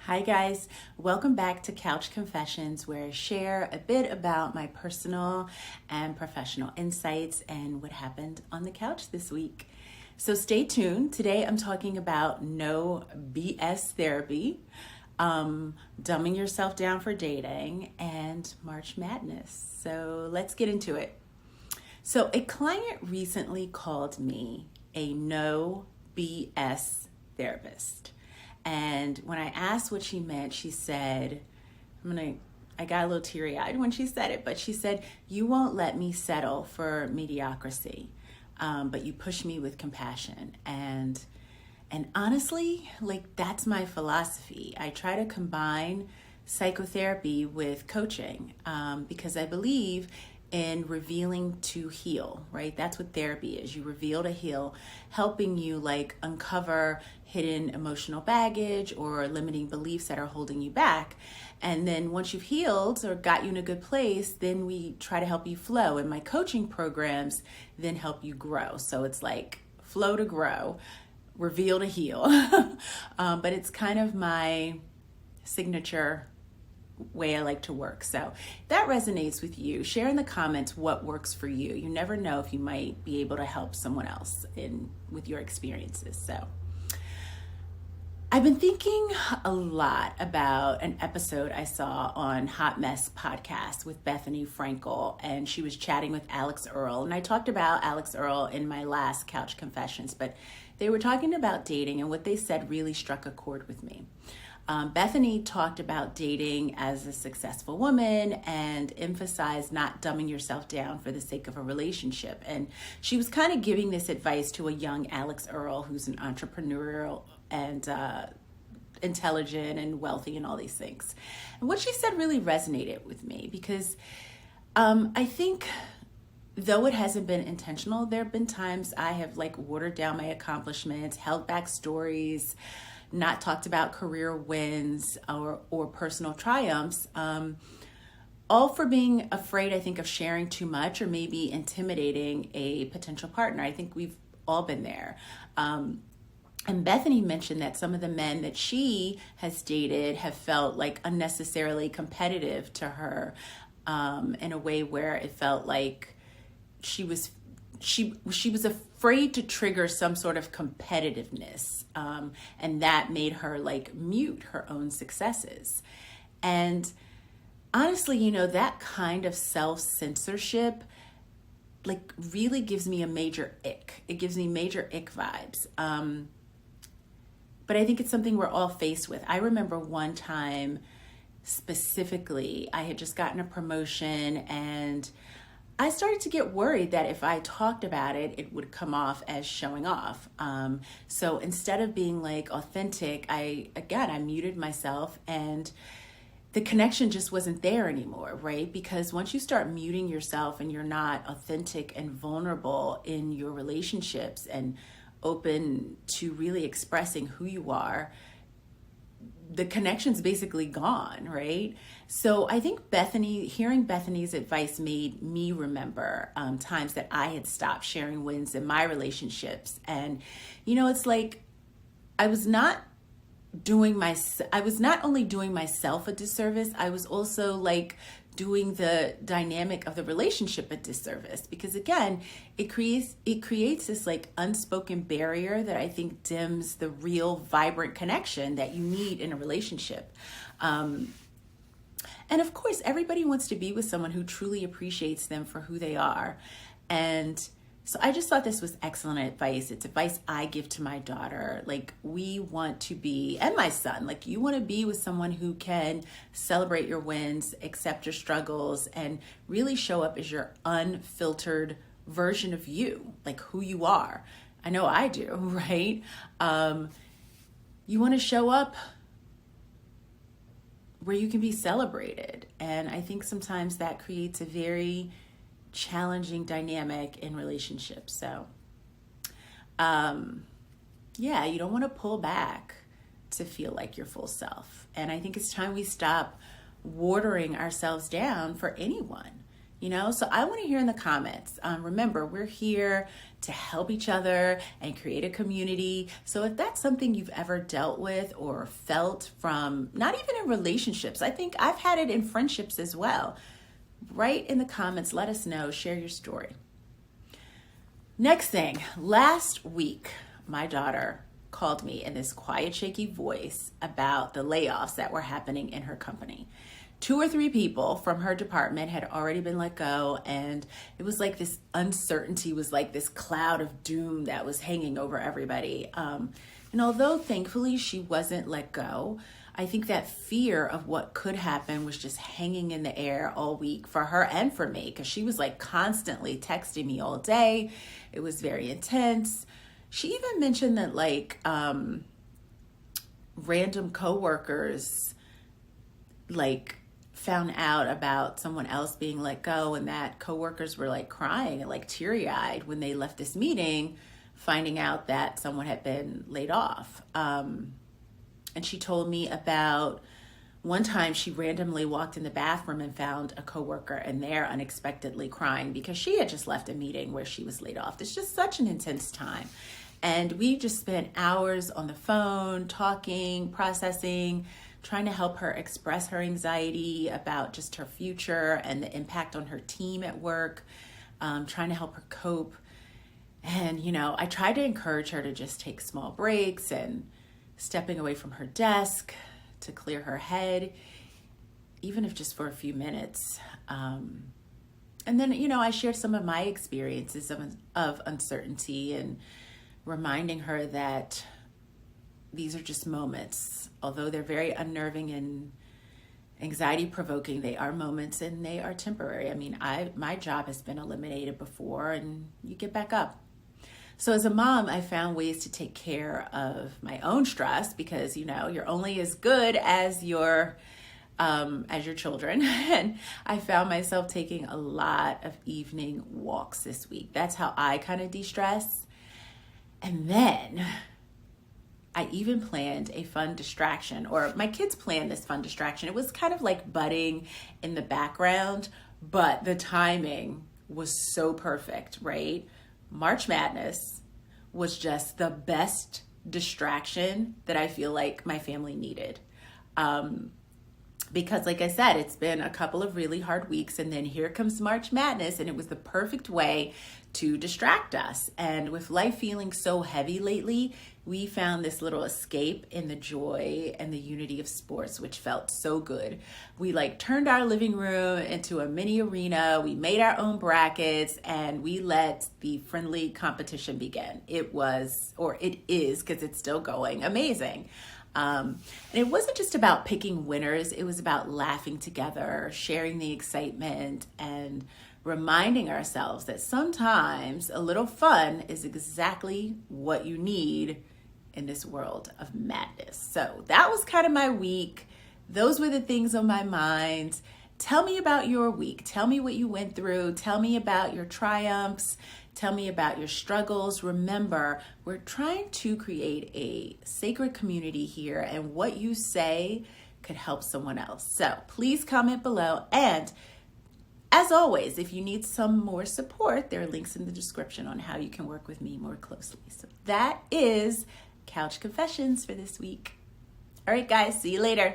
Hi guys, welcome back to Couch Confessions, where I share a bit about my personal and professional insights and what happened on the couch this week. So stay tuned. Today I'm talking about no BS therapy, dumbing yourself down for dating, and March Madness. So let's get into it. So a client recently called me a no BS therapist. And when I asked what she meant, she said, I got a little teary-eyed when she said it, but she said, "You won't let me settle for mediocrity, but you push me with compassion." And honestly, that's my philosophy. I try to combine psychotherapy with coaching because I believe in revealing to heal, right? That's what therapy is. You reveal to heal, helping you uncover hidden emotional baggage or limiting beliefs that are holding you back. And then once you've healed or got you in a good place, then we try to help you flow. And my coaching programs then help you grow. So it's like flow to grow, reveal to heal. But it's kind of my signature way I like to work. So if that resonates with you, share in the comments what works for you. You never know if you might be able to help someone else with your experiences. So I've been thinking a lot about an episode I saw on Hot Mess podcast with Bethany Frankel, and she was chatting with Alex Earl. And I talked about Alex Earl in my last Couch Confessions, but they were talking about dating, and what they said really struck a chord with me. Bethany talked about dating as a successful woman and emphasized not dumbing yourself down for the sake of a relationship. And she was kind of giving this advice to a young Alex Earl, who's an entrepreneurial and intelligent and wealthy and all these things. And what she said really resonated with me because I think though it hasn't been intentional, there have been times I have watered down my accomplishments, held back stories, not talked about career wins or personal triumphs, all for being afraid, I think, of sharing too much or maybe intimidating a potential partner. I think we've all been there. And Bethany mentioned that some of the men that she has dated have felt unnecessarily competitive to her in a way where it felt like she was afraid to trigger some sort of competitiveness, and that made her mute her own successes. And honestly, that kind of self-censorship really gives me a major ick. It gives me major ick vibes. But I think it's something we're all faced with. I remember one time specifically, I had just gotten a promotion and I started to get worried that if I talked about it, it would come off as showing off. So instead of being authentic, I muted myself, and the connection just wasn't there anymore, right? Because once you start muting yourself and you're not authentic and vulnerable in your relationships and open to really expressing who you are, the connection's basically gone, right? So I think hearing Bethany's advice made me remember times that I had stopped sharing wins in my relationships. And, it's I was not only doing myself a disservice, I was also doing the dynamic of the relationship a disservice, because again, it creates this unspoken barrier that I think dims the real vibrant connection that you need in a relationship. And of course, everybody wants to be with someone who truly appreciates them for who they are. And so I just thought this was excellent advice. It's advice I give to my daughter. We want to be, and my son, you want to be with someone who can celebrate your wins, accept your struggles, and really show up as your unfiltered version of you, who you are. I know I do, right? You want to show up where you can be celebrated. And I think sometimes that creates a very challenging dynamic in relationships. So, you don't want to pull back to feel like your full self. And I think it's time we stop watering ourselves down for anyone. So I want to hear in the comments. Remember, we're here to help each other and create a community. So if that's something you've ever dealt with or felt from, not even in relationships, I think I've had it in friendships as well. Write in the comments, let us know, share your story. Next thing, last week, my daughter called me in this quiet, shaky voice about the layoffs that were happening in her company. 2 or 3 people from her department had already been let go, and it was like this uncertainty was like this cloud of doom that was hanging over everybody. And although thankfully she wasn't let go, I think that fear of what could happen was just hanging in the air all week for her and for me, because she was like constantly texting me all day. It was very intense. She even mentioned that like random coworkers like found out about someone else being let go, and that coworkers were like crying and like teary-eyed when they left this meeting, finding out that someone had been laid off. And she told me about one time she randomly walked in the bathroom and found a coworker in there unexpectedly crying because she had just left a meeting where she was laid off. It's just such an intense time. And we just spent hours on the phone talking, processing, trying to help her express her anxiety about just her future and the impact on her team at work, trying to help her cope. And, I tried to encourage her to just take small breaks and stepping away from her desk to clear her head, even if just for a few minutes. And then, I shared some of my experiences of uncertainty and reminding her that these are just moments. Although they're very unnerving and anxiety provoking, they are moments and they are temporary. I mean, my job has been eliminated before, and you get back up. So as a mom, I found ways to take care of my own stress because, you're only as good as your children. And I found myself taking a lot of evening walks this week. That's how I kind of de-stress. And then I even planned a fun distraction, or my kids planned this fun distraction. It was kind of like budding in the background, but the timing was so perfect, right? March Madness was just the best distraction that I feel like my family needed. Because like I said, it's been a couple of really hard weeks, and then here comes March Madness, and it was the perfect way to distract us. And with life feeling so heavy lately, we found this little escape in the joy and the unity of sports, which felt so good. We turned our living room into a mini arena. We made our own brackets, and we let the friendly competition begin. It is, because it's still going, amazing. And it wasn't just about picking winners. It was about laughing together, sharing the excitement, and reminding ourselves that sometimes a little fun is exactly what you need in this world of madness. So that was kind of my week. Those were the things on my mind. Tell me about your week. Tell me what you went through. Tell me about your triumphs. Tell me about your struggles. Remember, we're trying to create a sacred community here, and what you say could help someone else. So please comment below. And as always, if you need some more support, there are links in the description on how you can work with me more closely. So that is Couch Confessions for this week. All right, guys, see you later.